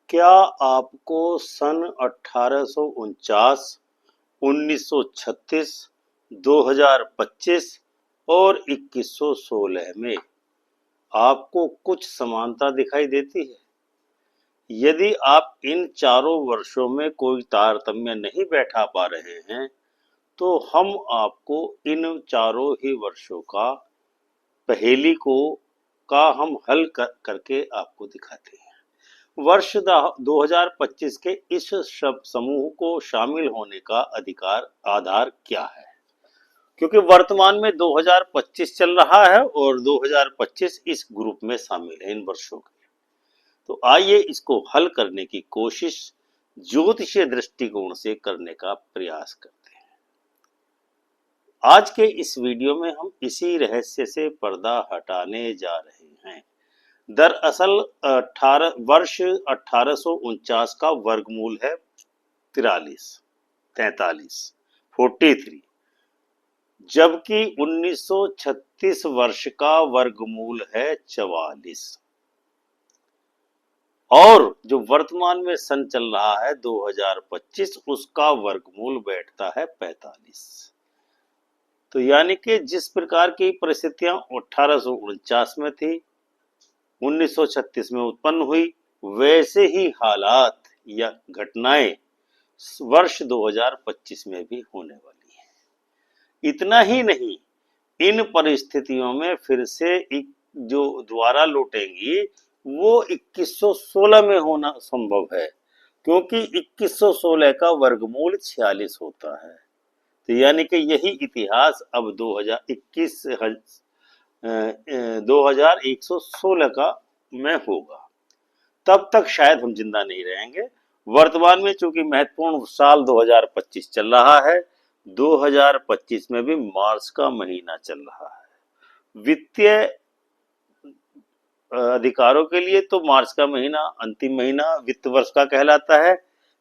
क्या आपको सन 1849, 1936, 2025 और 2116 में आपको कुछ समानता दिखाई देती है? यदि आप इन चारों वर्षों में कोई तारतम्य नहीं बैठा पा रहे हैं, तो हम आपको इन चारों ही वर्षों का पहेली का हम हल करके आपको दिखाते हैं। वर्ष 2025 के इस शब्द समूह को शामिल होने का आधार क्या है? क्योंकि वर्तमान में 2025 चल रहा है और 2025 इस ग्रुप में शामिल है, इन वर्षों के। तो आइए इसको हल करने की कोशिश ज्योतिषीय दृष्टिकोण से करने का प्रयास करते हैं। आज के इस वीडियो में हम इसी रहस्य से पर्दा हटाने जा रहे हैं। दरअसल वर्ष 1849 का वर्गमूल है 43, जबकि 1936 वर्ष का वर्गमूल है 44 और जो वर्तमान में सन चल रहा है 2025, उसका वर्गमूल बैठता है 45। तो यानी कि जिस प्रकार की परिस्थितियां 1849 में थी, 1936 में उत्पन्न हुई, वैसे ही हालात या घटनाएं वर्ष 2025 में भी होने वाली है। इतना ही नहीं, इन परिस्थितियों में फिर से जो द्वारा लौटेंगी वो 2116 में होना संभव है, क्योंकि 2116 का वर्गमूल 46 होता है। तो यानी कि यही इतिहास अब 2116 का में होगा। तब तक शायद हम जिंदा नहीं रहेंगे। वर्तमान में चूंकि महत्वपूर्ण साल 2025 चल रहा है, 2025 में भी मार्च का महीना चल रहा है। वित्तीय अधिकारों के लिए तो मार्च का महीना अंतिम महीना वित्त वर्ष का कहलाता है,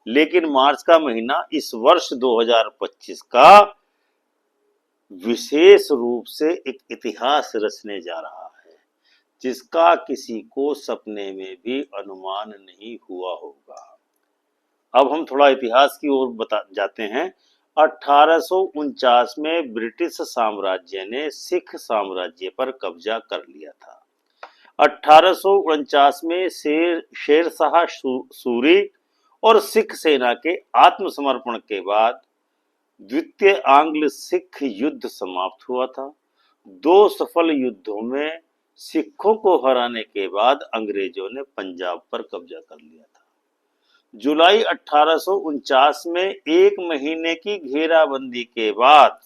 लेकिन मार्च का महीना इस वर्ष 2025 का विशेष रूप से एक इतिहास रचने जा रहा है, जिसका किसी को सपने में भी अनुमान नहीं हुआ होगा। अब हम थोड़ा इतिहास की ओर जाते हैं। 1849 में ब्रिटिश साम्राज्य ने सिख साम्राज्य पर कब्जा कर लिया था। 1849 में शेर शाह सूरी और सिख सेना के आत्मसमर्पण के बाद द्वितीय आंग्ल सिख युद्ध समाप्त हुआ था। 2 सफल युद्धों में सिखों को हराने के बाद अंग्रेजों ने पंजाब पर कब्जा कर लिया था। जुलाई 1849 में 1 महीने की घेराबंदी के बाद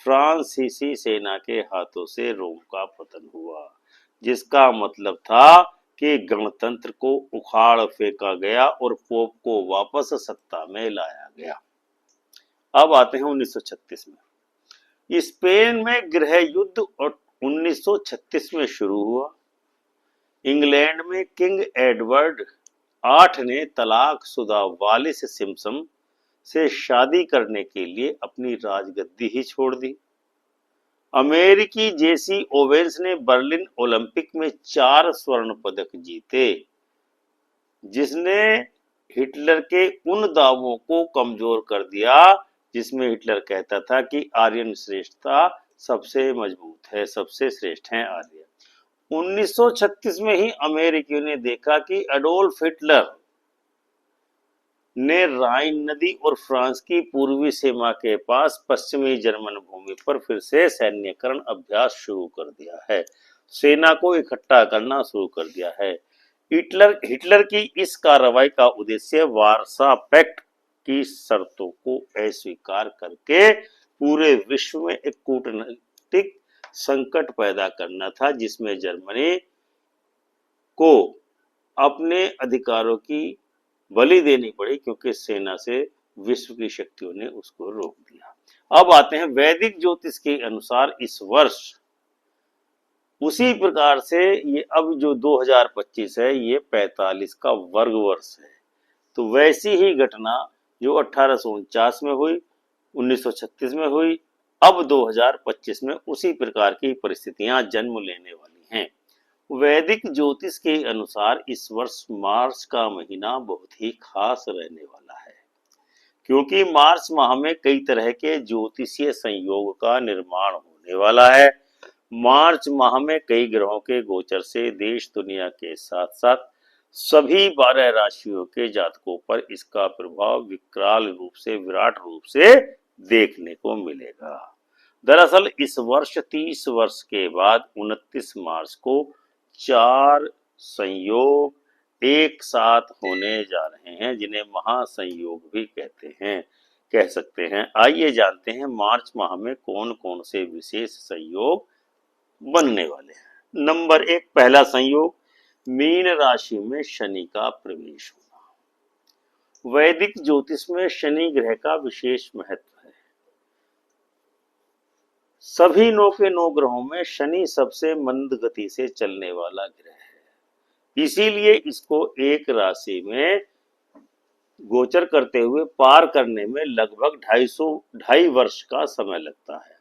फ्रांसीसी सेना के हाथों से रोम का पतन हुआ, जिसका मतलब था कि गणतंत्र को उखाड़ फेंका गया और पोप को वापस सत्ता में लाया गया। अब आते हैं 1936 में। स्पेन में गृह युद्ध 1936 में शुरू हुआ। इंग्लैंड में किंग एडवर्ड 8 ने तलाकशुदा वालिस सिम्पसन से शादी करने के लिए अपनी राजगद्दी ही छोड़ दी। अमेरिकी जेसी ओवेंस ने बर्लिन ओलंपिक में 4 स्वर्ण पदक जीते, जिसने हिटलर के उन दावों को कमजोर कर दिया जिसमें हिटलर कहता था कि आर्यन श्रेष्ठता सबसे मजबूत है, सबसे श्रेष्ठ हैं आर्य। 1936 में ही अमेरिकियों ने देखा कि एडोल्फ हिटलर ने राइन नदी और फ्रांस की पूर्वी सीमा के पास पश्चिमी जर्मन भूमि पर फिर से सैन्यकरण अभ्यास शुरू कर दिया है, सेना को इकट्ठा करना शुरू कर दिया है। हिटलर की इस कार्रवाई का उद्देश्य वारसा पैक्ट की शर्तों को अस्वीकार करके पूरे विश्व में एक कूटनीतिक संकट पैदा करना था, जिसमें जर्मनी को अपने अधिकारों की बलि देनी पड़ी, क्योंकि सेना से विश्व की शक्तियों ने उसको रोक दिया। अब आते हैं वैदिक ज्योतिष के अनुसार इस वर्ष उसी प्रकार से ये अब जो 2025 है, ये 45 का वर्ग वर्ष है। तो वैसी ही घटना जो 1849 में हुई, 1936 में हुई, अब 2025 में उसी प्रकार की परिस्थितियां जन्म लेने वाली हैं। वैदिक ज्योतिष के अनुसार इस वर्ष मार्च का महीना बहुत ही खास रहने वाला है, क्योंकि मार्च माह में कई तरह के ज्योतिषीय संयोग का निर्माण होने वाला है। मार्च माह में कई ग्रहों के गोचर से देश दुनिया के साथ साथ सभी 12 राशियों के जातकों पर इसका प्रभाव विराट रूप से देखने को मिलेगा। दरअसल इस वर्ष 30 वर्ष के बाद 29 मार्च को 4 संयोग एक साथ होने जा रहे हैं, जिन्हें महासंयोग भी कह सकते हैं। आइए जानते हैं मार्च माह में कौन कौन से विशेष संयोग बनने वाले हैं। नंबर 1, पहला संयोग, मीन राशि में शनि का प्रवेश होना। वैदिक ज्योतिष में शनि ग्रह का विशेष महत्व है। सभी 9 के 9 ग्रहों में शनि सबसे मंद गति से चलने वाला ग्रह है, इसीलिए इसको एक राशि में गोचर करते हुए पार करने में लगभग 2.5 वर्ष का समय लगता है।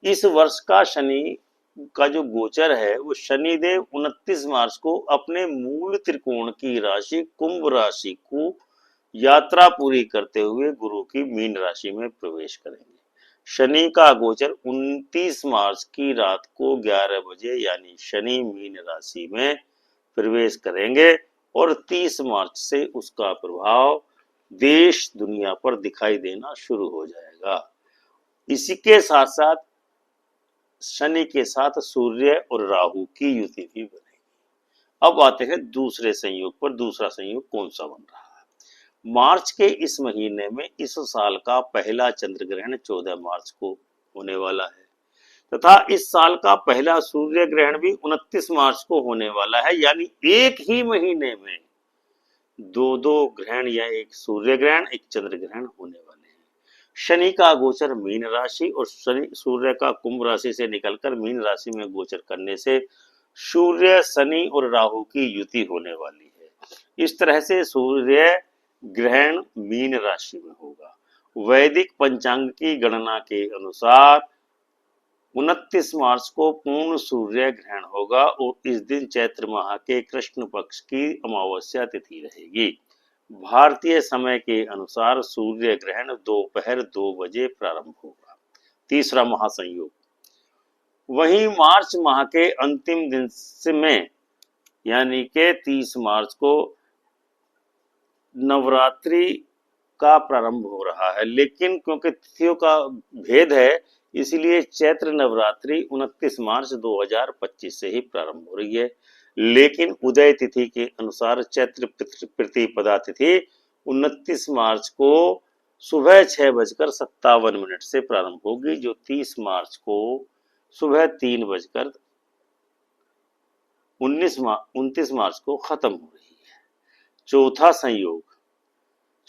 इस वर्ष का शनि का जो गोचर है वो शनिदेव 29 मार्च को अपने मूल त्रिकोण की राशि कुंभ राशि को यात्रा पूरी करते हुए गुरु की मीन राशि में प्रवेश करेंगे। शनि का गोचर 29 मार्च की रात को 11 बजे यानी शनि मीन राशि में प्रवेश करेंगे और 30 मार्च से उसका प्रभाव देश दुनिया पर दिखाई देना शुरू हो जाएगा। इसी के साथ साथ शनि के साथ सूर्य और राहु की युति भी बनेगी। अब आते हैं दूसरे संयोग पर। दूसरा संयोग कौन सा बन रहा है? मार्च के इस महीने में इस साल का पहला चंद्र ग्रहण 14 मार्च को होने वाला है तथा इस साल का पहला सूर्य ग्रहण भी 29 मार्च को होने वाला है, यानी एक ही महीने में दो ग्रहण या एक सूर्य ग्रहण एक चंद्र ग्रहण होने वाले हैं। शनि का गोचर मीन राशि और सूर्य का कुंभ राशि से निकलकर मीन राशि में गोचर करने से सूर्य शनि और राहु की युति होने वाली है। इस तरह से सूर्य ग्रहण मीन राशि में होगा। वैदिक पंचांग की गणना के अनुसार 29 मार्च को पूर्ण सूर्य ग्रहण होगा और इस दिन चैत्र माह के कृष्ण पक्ष की अमावस्या तिथि रहेगी। भारतीय समय के अनुसार सूर्य ग्रहण दोपहर 2 बजे प्रारंभ होगा। तीसरा महासंयोग, वहीं मार्च माह के अंतिम दिन में यानी के 30 मार्च को नवरात्रि का प्रारंभ हो रहा है, लेकिन क्योंकि तिथियों का भेद है इसलिए चैत्र नवरात्रि 29 मार्च 2025 से ही प्रारंभ हो रही है, लेकिन उदय तिथि के अनुसार चैत्र प्रतिपदा तिथि 29 मार्च को सुबह 6:57 से प्रारंभ होगी, जो 30 मार्च को सुबह 29 मार्च को खत्म हो रही है।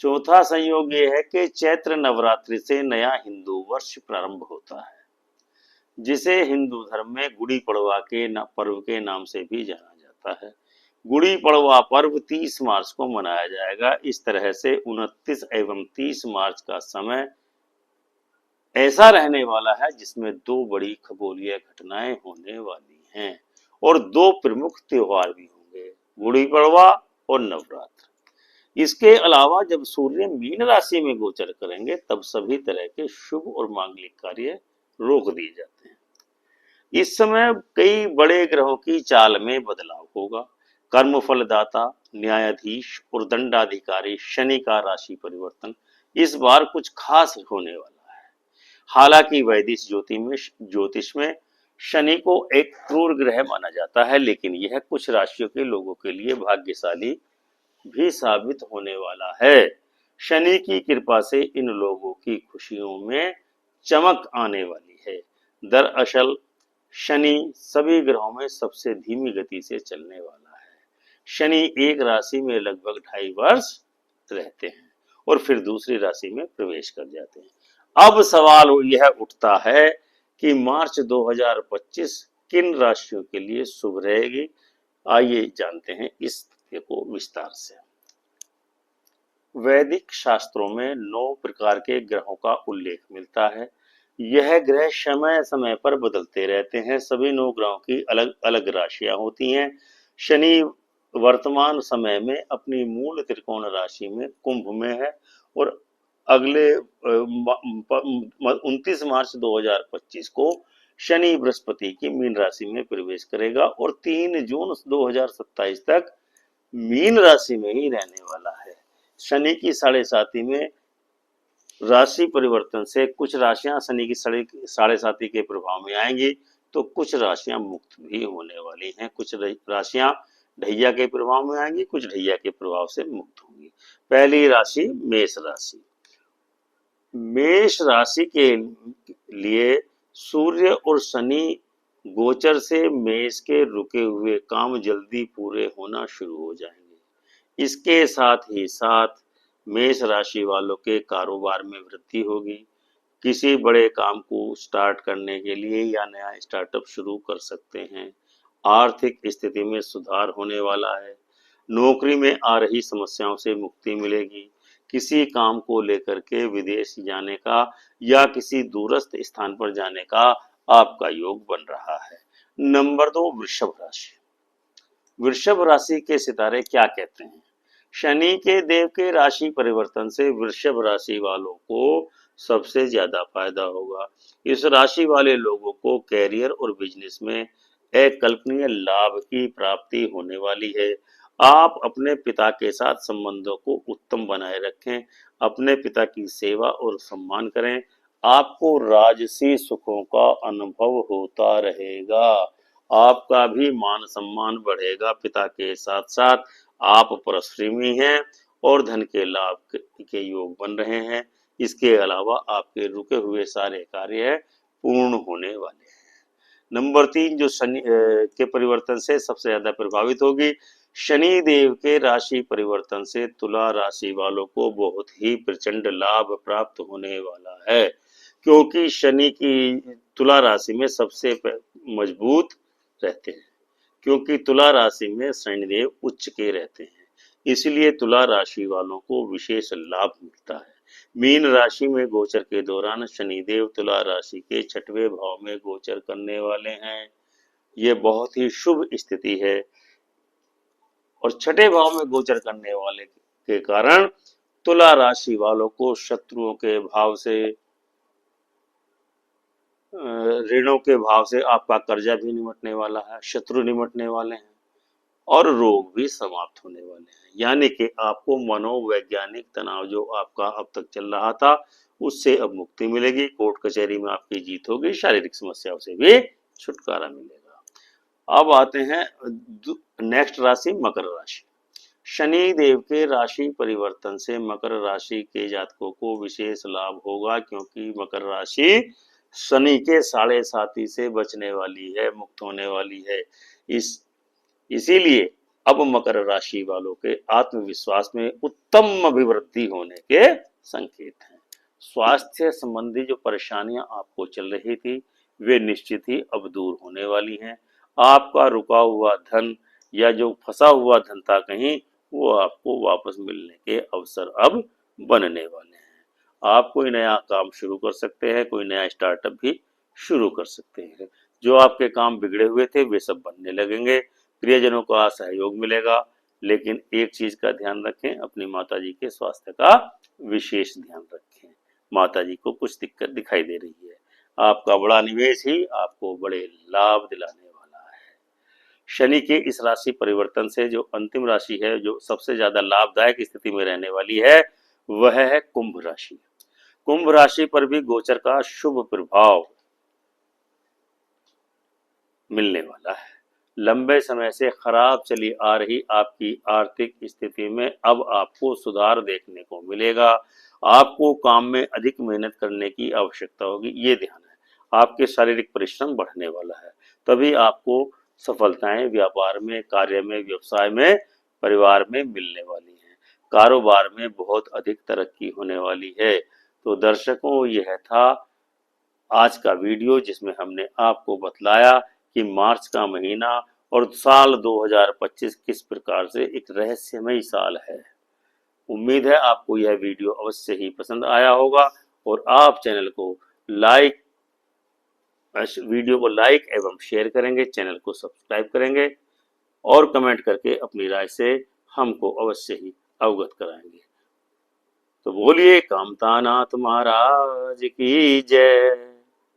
चौथा संयोग ये है कि चैत्र नवरात्रि से नया हिंदू वर्ष प्रारंभ होता है, जिसे हिंदू धर्म में गुड़ी पड़वा के पर्व के नाम से भी जाना जाता है। गुड़ी पड़वा पर्व 30 मार्च को मनाया जाएगा। इस तरह से 29 एवं 30 मार्च का समय ऐसा रहने वाला है जिसमें 2 बड़ी खगोलीय घटनाएं होने वाली हैं और 2 प्रमुख त्योहार भी होंगे, गुड़ी पड़वा और नवरात्र। इसके अलावा जब सूर्य मीन राशि में गोचर करेंगे तब सभी तरह के शुभ और मांगलिक कार्य रोक दिए जाते हैं। इस समय कई बड़े ग्रहों की चाल में बदलाव होगा। कर्म फलदाता, न्यायाधीश और दंडाधिकारी शनि का राशि परिवर्तन इस बार कुछ खास होने वाला है। हालांकि वैदिक ज्योतिष में शनि को एक क्रूर ग्रह माना जाता है, लेकिन यह कुछ राशियों के लोगों के लिए भाग्यशाली भी साबित होने वाला है। शनि की कृपा से इन लोगों की खुशियों में चमक आने वाली है। दरअसल शनि सभी ग्रहों में सबसे धीमी गति से चलने वाला है। शनि एक राशि में लगभग 2.5 वर्ष रहते हैं और फिर दूसरी राशि में प्रवेश कर जाते हैं। अब सवाल यह उठता है कि मार्च 2025 किन राशियों के लिए शुभ रहेगी। आइए जानते हैं इस को विस्तार से। वैदिक शास्त्रों में 9 प्रकार के ग्रहों का उल्लेख मिलता है। यह ग्रह समय समय पर बदलते रहते हैं। सभी 9 ग्रहों की अलग अलग राशियां होती हैं। शनि वर्तमान समय में अपनी मूल त्रिकोण राशि में कुंभ में है और अगले 29 मार्च 2025 को शनि बृहस्पति की मीन राशि में प्रवेश करेगा और 3 जून 2027 तक मीन राशि में ही रहने वाला है। शनि की साढ़े साथी में राशि परिवर्तन से कुछ राशियां शनि की साढ़े साथी के प्रभाव में आएंगी, तो कुछ राशियां मुक्त भी होने वाली हैं। कुछ राशियां ढैया के प्रभाव में आएंगी, कुछ ढैया के प्रभाव से मुक्त होंगी। पहली राशि मेष राशि। मेष राशि के लिए सूर्य और शनि गोचर से मेष के रुके हुए काम जल्दी पूरे होना शुरू हो जाएंगे। इसके साथ ही साथ मेष राशि वालों के कारोबार में वृद्धि होगी। किसी बड़े काम को स्टार्ट करने के लिए या नया स्टार्टअप शुरू कर सकते हैं। आर्थिक स्थिति में सुधार होने वाला है। नौकरी में आ रही समस्याओं से मुक्ति मिलेगी। किसी काम को लेकर के विदेश जाने का या किसी दूरस्थ स्थान पर जाने का आपका योग बन रहा है। नंबर 2, वृषभ राशि। वृषभ राशि के सितारे क्या कहते हैं? शनि के देव के राशि परिवर्तन से वृषभ राशि वालों को सबसे ज्यादा फायदा होगा। इस राशि वाले लोगों को कैरियर और बिजनेस में अकल्पनीय लाभ की प्राप्ति होने वाली है। आप अपने पिता के साथ संबंधों को उत्तम बनाए रखें। अपने पिता की सेवा और सम्मान करें। आपको राजसी सुखों का अनुभव होता रहेगा। आपका भी मान सम्मान बढ़ेगा। पिता के साथ साथ आप परिश्रमी हैं और धन के लाभ के योग बन रहे हैं। इसके अलावा आपके रुके हुए सारे कार्य पूर्ण होने वाले हैं। नंबर 3 जो शनि के परिवर्तन से सबसे ज्यादा प्रभावित होगी। शनि देव के राशि परिवर्तन से तुला राशि वालों को बहुत ही प्रचंड लाभ प्राप्त होने वाला है, क्योंकि शनि की तुला राशि में सबसे मजबूत रहते हैं, क्योंकि तुला राशि में शनिदेव उच्च के रहते हैं, इसलिए तुला राशि वालों को विशेष लाभ मिलता है। मीन राशि में गोचर के दौरान शनिदेव तुला राशि के 6वें भाव में गोचर करने वाले हैं। ये बहुत ही शुभ स्थिति है और 6ठे भाव में गोचर करने वाले के कारण तुला राशि वालों को शत्रुओं के भाव से, ऋणों के भाव से आपका कर्जा भी निमटने वाला है, शत्रु निमटने वाले हैं और रोग भी समाप्त होने वाले हैं। यानी कि आपको मनोवैज्ञानिक तनाव जो आपका अब तक चल रहा था उससे अब मुक्ति मिलेगी। कोर्ट कचहरी में आपकी जीत होगी। शारीरिक समस्याओं से भी छुटकारा मिलेगा। अब आते हैं नेक्स्ट राशि मकर राशि। शनि देव के राशि परिवर्तन से मकर राशि के जातकों को विशेष लाभ होगा, क्योंकि मकर राशि शनि के साढ़े साथी से बचने वाली है, मुक्त होने वाली है। इसीलिए अब मकर राशि वालों के आत्मविश्वास में उत्तम अभिवृद्धि होने के संकेत हैं। स्वास्थ्य संबंधी जो परेशानियां आपको चल रही थी वे निश्चित ही अब दूर होने वाली हैं। आपका रुका हुआ धन या जो फंसा हुआ धन था कहीं, वो आपको वापस मिलने के अवसर अब बनने वाले हैं। आप कोई नया काम शुरू कर सकते हैं, कोई नया स्टार्टअप भी शुरू कर सकते हैं। जो आपके काम बिगड़े हुए थे वे सब बनने लगेंगे। प्रियजनों का सहयोग मिलेगा, लेकिन एक चीज का ध्यान रखें, अपनी माताजी के स्वास्थ्य का विशेष ध्यान रखें। माताजी को कुछ दिक्कत दिखाई दे रही है। आपका बड़ा निवेश ही आपको बड़े लाभ दिलाने वाला है। शनि के इस राशि परिवर्तन से जो अंतिम राशि है जो सबसे ज्यादा लाभदायक स्थिति में रहने वाली है वह है कुंभ राशि। कुंभ राशि पर भी गोचर का शुभ प्रभाव मिलने वाला है। लंबे समय से खराब चली आ रही आपकी आर्थिक स्थिति में अब आपको सुधार देखने को मिलेगा। आपको काम में अधिक मेहनत करने की आवश्यकता होगी, ये ध्यान है। आपके शारीरिक परिश्रम बढ़ने वाला है, तभी आपको सफलताएं व्यापार में, कार्य में, व्यवसाय में, परिवार में मिलने वाली हैं। कारोबार में बहुत अधिक तरक्की होने वाली है। तो दर्शकों, यह था आज का वीडियो जिसमें हमने आपको बतलाया कि मार्च का महीना और साल 2025 किस प्रकार से एक रहस्यमय साल है। उम्मीद है आपको यह वीडियो अवश्य ही पसंद आया होगा और आप चैनल को लाइक, इस वीडियो को लाइक एवं शेयर करेंगे, चैनल को सब्सक्राइब करेंगे और कमेंट करके अपनी राय से हमको अवश्य ही अवगत कराएंगे। तो बोलिए कामतानाथ महाराज की जय।